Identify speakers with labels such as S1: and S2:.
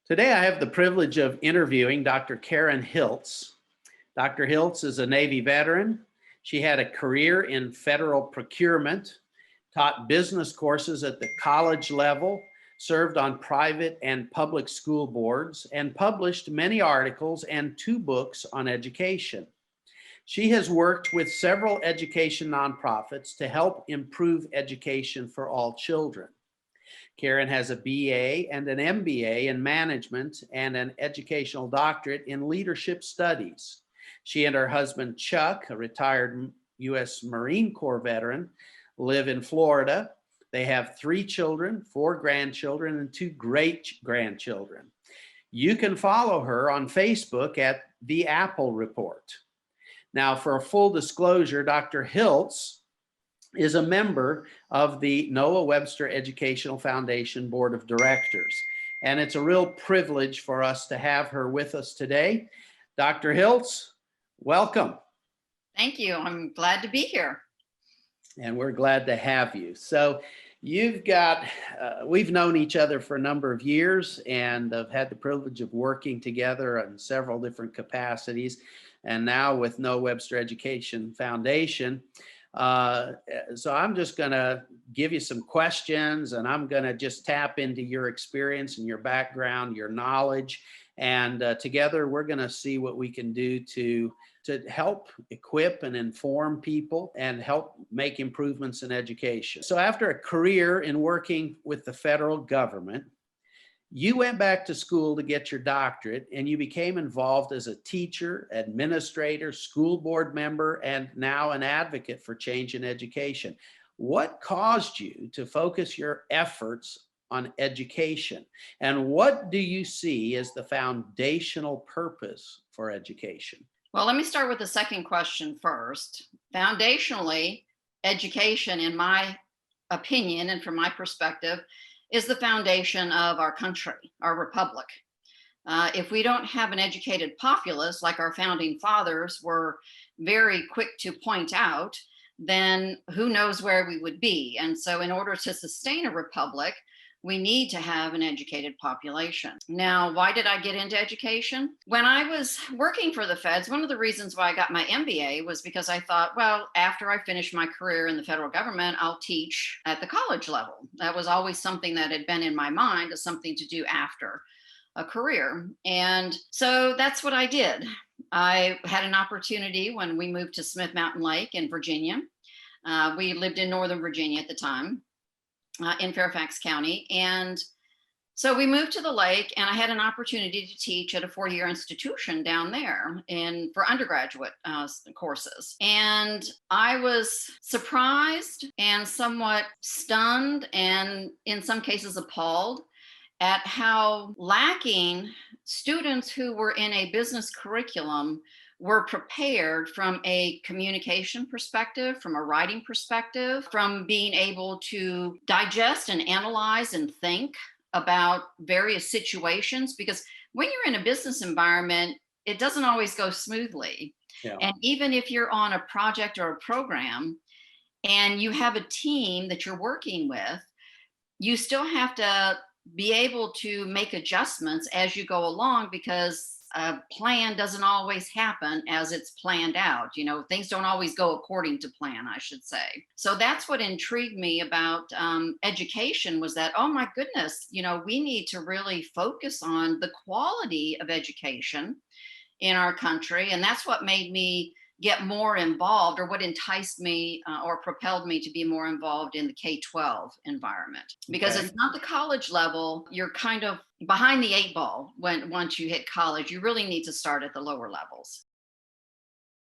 S1: Today, I have the privilege of interviewing Dr. Karen Hiltz. Dr. Hiltz is a Navy veteran. She had a career in federal procurement, taught business courses at the college level, served on private and public school boards, and published many articles and 2 books on education. She has worked with several education nonprofits to help improve education for all children. Karen has a BA and an MBA in management and an educational doctorate in leadership studies. She and her husband, Chuck, a retired U.S. Marine Corps veteran, live in Florida. They have 3 children, 4 grandchildren, and 2 great-grandchildren. You can follow her on Facebook at The Apple Report. Now, for a full disclosure, Dr. Hiltz is a member of the Noah Webster Educational Foundation Board of Directors. And it's a real privilege for us to have her with us today. Dr. Hiltz, welcome.
S2: Thank you. I'm glad to be here.
S1: And we're glad to have you. So you've got, we've known each other for a number of years and have had the privilege of working together in several different capacities. And now with Noah Webster Education Foundation. So I'm just going to give you some questions, and I'm going to just tap into your experience and your background, your knowledge, and together we're going to see what we can do to help equip and inform people and help make improvements in education. So after a career in working with the federal government, you went back to school to get your doctorate, and you became involved as a teacher, administrator, school board member, and now an advocate for change in education. What caused you to focus your efforts on education? And what do you see as the foundational purpose for education?
S2: Well, let me start with the second question first. Foundationally, education, in my opinion and from my perspective, is the foundation of our country, our republic. If we don't have an educated populace, like our founding fathers were very quick to point out, then who knows where we would be. And so in order to sustain a republic, we need to have an educated population. Now, why did I get into education? When I was working for the feds, one of the reasons why I got my MBA was because I thought, well, after I finish my career in the federal government, I'll teach at the college level. That was always something that had been in my mind as something to do after a career. And so that's what I did. I had an opportunity when we moved to Smith Mountain Lake in Virginia. We lived in Northern Virginia at the time. In Fairfax County. And so we moved to the lake, and I had an opportunity to teach at a 4-year institution down there for undergraduate courses. And I was surprised and somewhat stunned, and in some cases appalled at how lacking students who were in a business curriculum were prepared from a communication perspective, from a writing perspective, from being able to digest and analyze and think about various situations. Because when you're in a business environment, it doesn't always go smoothly. Yeah. And even if you're on a project or a program and you have a team that you're working with, you still have to be able to make adjustments as you go along, because a plan doesn't always happen as it's planned out. You know, things don't always go according to plan, I should say. So that's what intrigued me about education, was that, oh my goodness, you know, we need to really focus on the quality of education in our country. And that's what made me get more involved, or what enticed me or propelled me to be more involved in the K-12 environment. Because It's not the college level. You're kind of behind the 8 ball once you hit college. You really need to start at the lower levels.